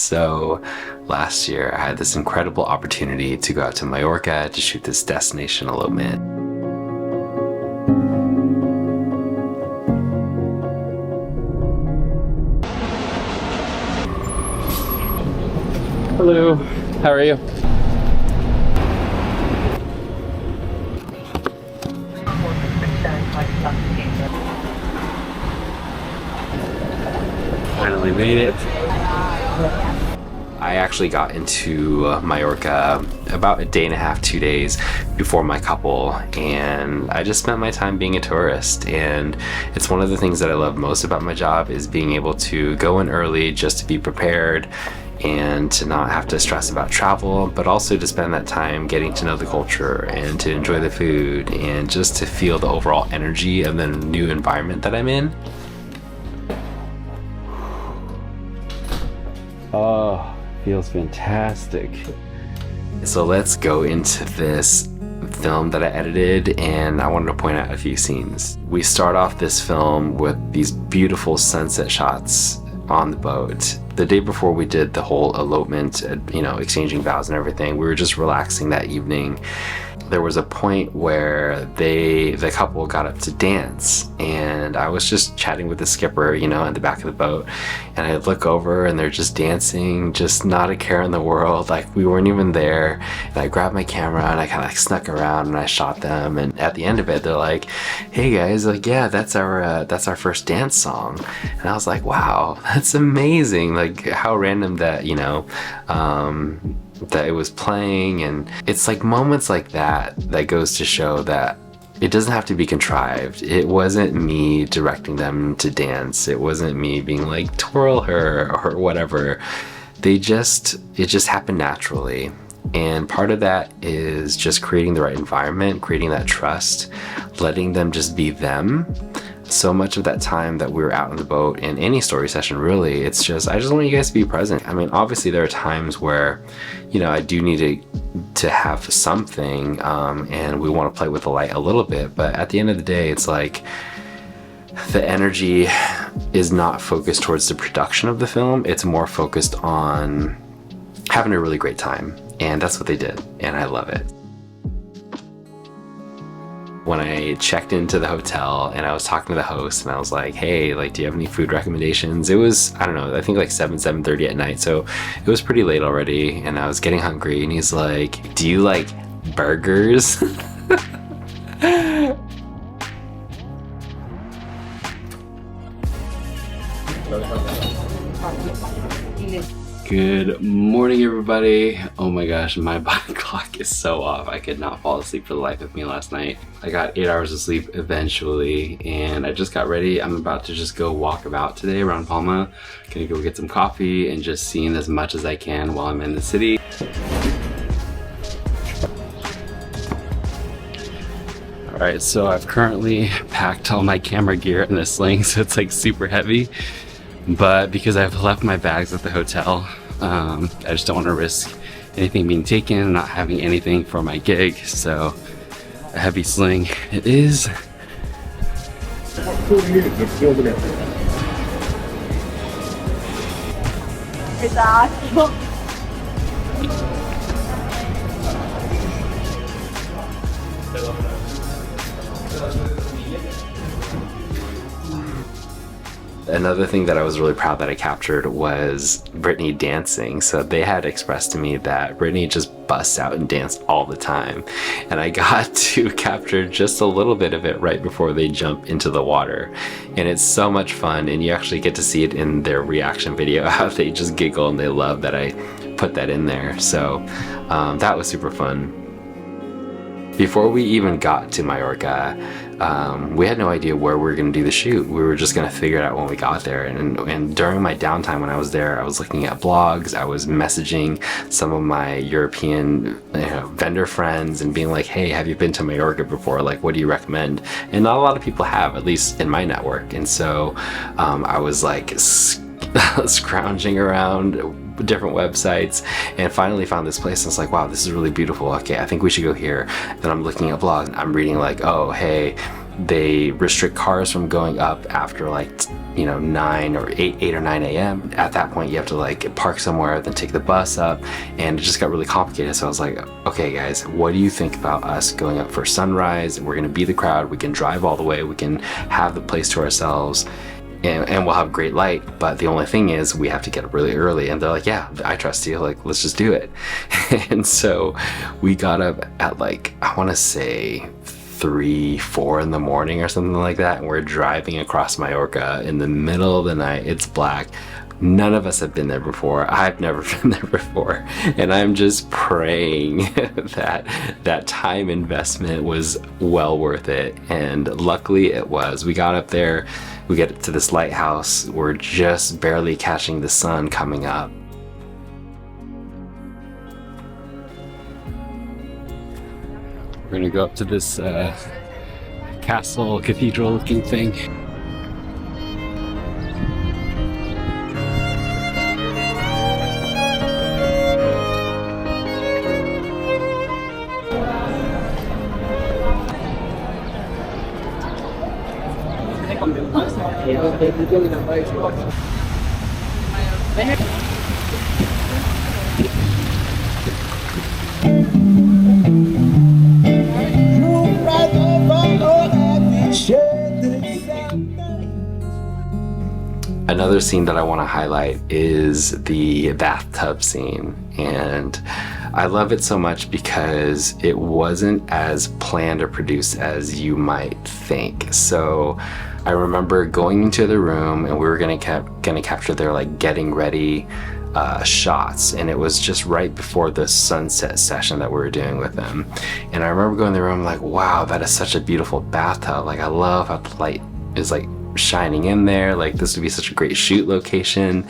So last year I had this incredible opportunity to go out to Mallorca to shoot this destination elopement. Hello, how are you? Finally made it. I actually got into Mallorca about a day and a half, 2 days before my couple, and I just spent my time being a tourist. And it's one of the things that I love most about my job is being able to go in early just to be prepared and to not have to stress about travel, but also to spend that time getting to know the culture and to enjoy the food and just to feel the overall energy of the new environment that I'm in. Oh, feels fantastic. So let's go into this film that I edited, and I wanted to point out a few scenes. We start off this film with these beautiful sunset shots on the boat. The day before we did the whole elopement, you know, exchanging vows and everything, we were just relaxing that evening. There was a point where the couple got up to dance, and I was just chatting with the skipper, you know, at the back of the boat, and I look over and they're just dancing, just not a care in the world, like we weren't even there. And I grabbed my camera and I kind of snuck around and I shot them, and at the end of it they're like, "Hey guys, like, yeah, that's our first dance song." And I was like, wow, that's amazing, like how random that, you know, that it was playing. And it's like moments like that that goes to show that it doesn't have to be contrived. It wasn't me directing them to dance. It wasn't me being like, twirl her or whatever. It just happened naturally. And part of that is just creating the right environment, creating that trust, letting them just be them. So much of that time that we were out on the boat, in any story session really, it's just, I just want you guys to be present. I mean, obviously there are times where, you know, I do need to have something, and we want to play with the light a little bit, but at the end of the day, it's like the energy is not focused towards the production of the film. It's more focused on having a really great time, and that's what they did, and I love it. When I checked into the hotel and I was talking to the host and I was like, "Hey, like, do you have any food recommendations?" It was, I don't know, I think like 7:30 at night, so it was pretty late already, and I was getting hungry, and he's like, "Do you like burgers?" Good morning, everybody. Oh my gosh, my body clock is so off. I could not fall asleep for the life of me last night. I got 8 hours of sleep eventually, and I just got ready. I'm about to just go walk about today around Palma. Gonna go get some coffee and just seeing as much as I can while I'm in the city. All right, so I've currently packed all my camera gear in a sling, so it's like super heavy. But because I've left my bags at the hotel, I just don't want to risk anything being taken, not having anything for my gig, so a heavy sling it is. Another thing that I was really proud that I captured was Brittany dancing. So they had expressed to me that Brittany just busts out and dances all the time. And I got to capture just a little bit of it right before they jump into the water. And it's so much fun, and you actually get to see it in their reaction video, how they just giggle and they love that I put that in there. So that was super fun. Before we even got to Mallorca, we had no idea where we were going to do the shoot. We were just going to figure it out when we got there. And during my downtime when I was there, I was looking at blogs, I was messaging some of my European vendor friends and being like, "Hey, have you been to Mallorca before? Like, what do you recommend?" And not a lot of people have, at least in my network. And so I was like scrounging around different websites and finally found this place, and it's like, wow, this is really beautiful. Okay, I think we should go here. Then I'm looking at blogs and I'm reading like, oh, hey, they restrict cars from going up after like, you know, 9 or 8 or 9 a.m. At that point, you have to like park somewhere, then take the bus up, and it just got really complicated. So I was like, okay guys, what do you think about us going up for sunrise? We're gonna be the crowd, we can drive all the way, we can have the place to ourselves, and we'll have great light, but the only thing is we have to get up really early. And they're like, yeah, I trust you, like, let's just do it. And so we got up at like, I want to say 3, 4 in the morning or something like that, and we're driving across Mallorca in the middle of the night. It's black. None of us have been there before. I've never been there before, and I'm just praying that that time investment was well worth it. And luckily it was. We got up there, we get to this lighthouse, we're just barely catching the sun coming up. We're gonna go up to this castle, cathedral looking thing. Another scene that I want to highlight is the bathtub scene, and I love it so much because it wasn't as planned or produced as you might think. So I remember going into the room and we were gonna capture their like getting ready shots, and it was just right before the sunset session that we were doing with them. And I remember going in the room like, wow, that is such a beautiful bathtub. Like, I love how the light is like shining in there. Like, this would be such a great shoot location.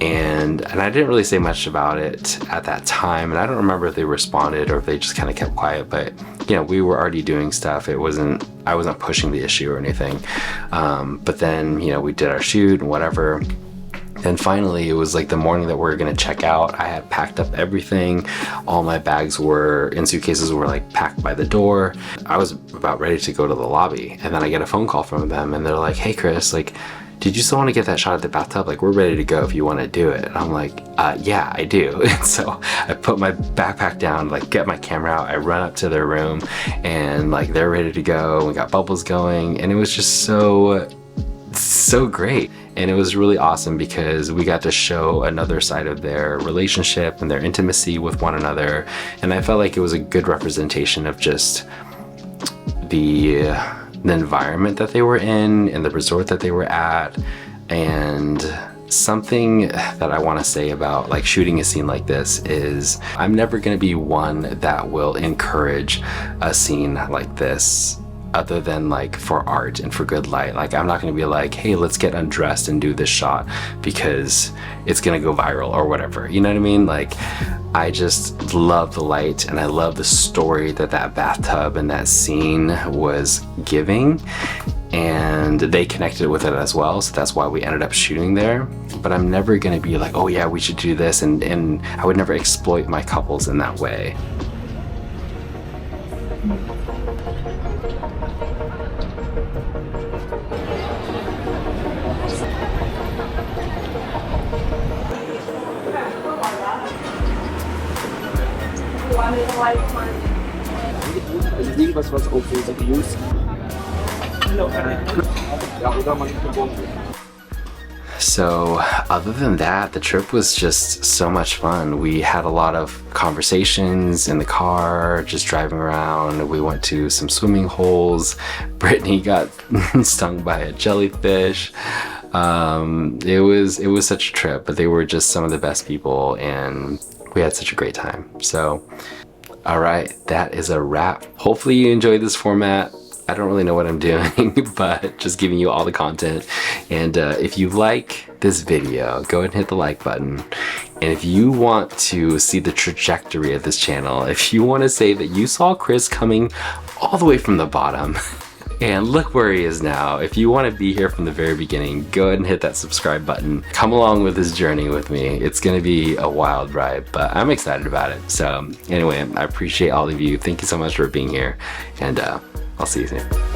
And I didn't really say much about it at that time, and I don't remember if they responded or if they just kind of kept quiet, but you know, we were already doing stuff. I wasn't pushing the issue or anything. But then, you know, we did our shoot and whatever. And finally, it was like the morning that we were gonna check out. I had packed up everything. All my bags were in suitcases, were like packed by the door. I was about ready to go to the lobby, and then I get a phone call from them, and they're like, "Hey Chris, like, did you still want to get that shot at the bathtub? Like, we're ready to go if you want to do it." And I'm like, yeah, I do. And so I put my backpack down, like get my camera out, I run up to their room, and like they're ready to go. We got bubbles going, and it was just so great. And it was really awesome because we got to show another side of their relationship and their intimacy with one another. And I felt like it was a good representation of just the environment that they were in and the resort that they were at. And something that I want to say about like shooting a scene like this is I'm never going to be one that will encourage a scene like this other than like for art and for good light. Like, I'm not going to be like, hey, let's get undressed and do this shot because it's going to go viral or whatever, you know what I mean? Like, I just love the light, and I love the story that that bathtub and that scene was giving, and they connected with it as well, so that's why we ended up shooting there. But I'm never going to be like, oh yeah, we should do this, and I would never exploit my couples in that way. So other than that, the trip was just so much fun. We had a lot of conversations in the car, just driving around. We went to some swimming holes. Brittany got stung by a jellyfish. It was such a trip, but they were just some of the best people, and we had such a great time. So, all right, that is a wrap. Hopefully you enjoyed this format. I don't really know what I'm doing, but just giving you all the content. And if you like this video, go ahead and hit the like button. And if you want to see the trajectory of this channel, if you want to say that you saw Chris coming all the way from the bottom, and look where he is now. If you want to be here from the very beginning, go ahead and hit that subscribe button. Come along with this journey with me. It's going to be a wild ride, but I'm excited about it. So anyway, I appreciate all of you. Thank you so much for being here, and I'll see you soon.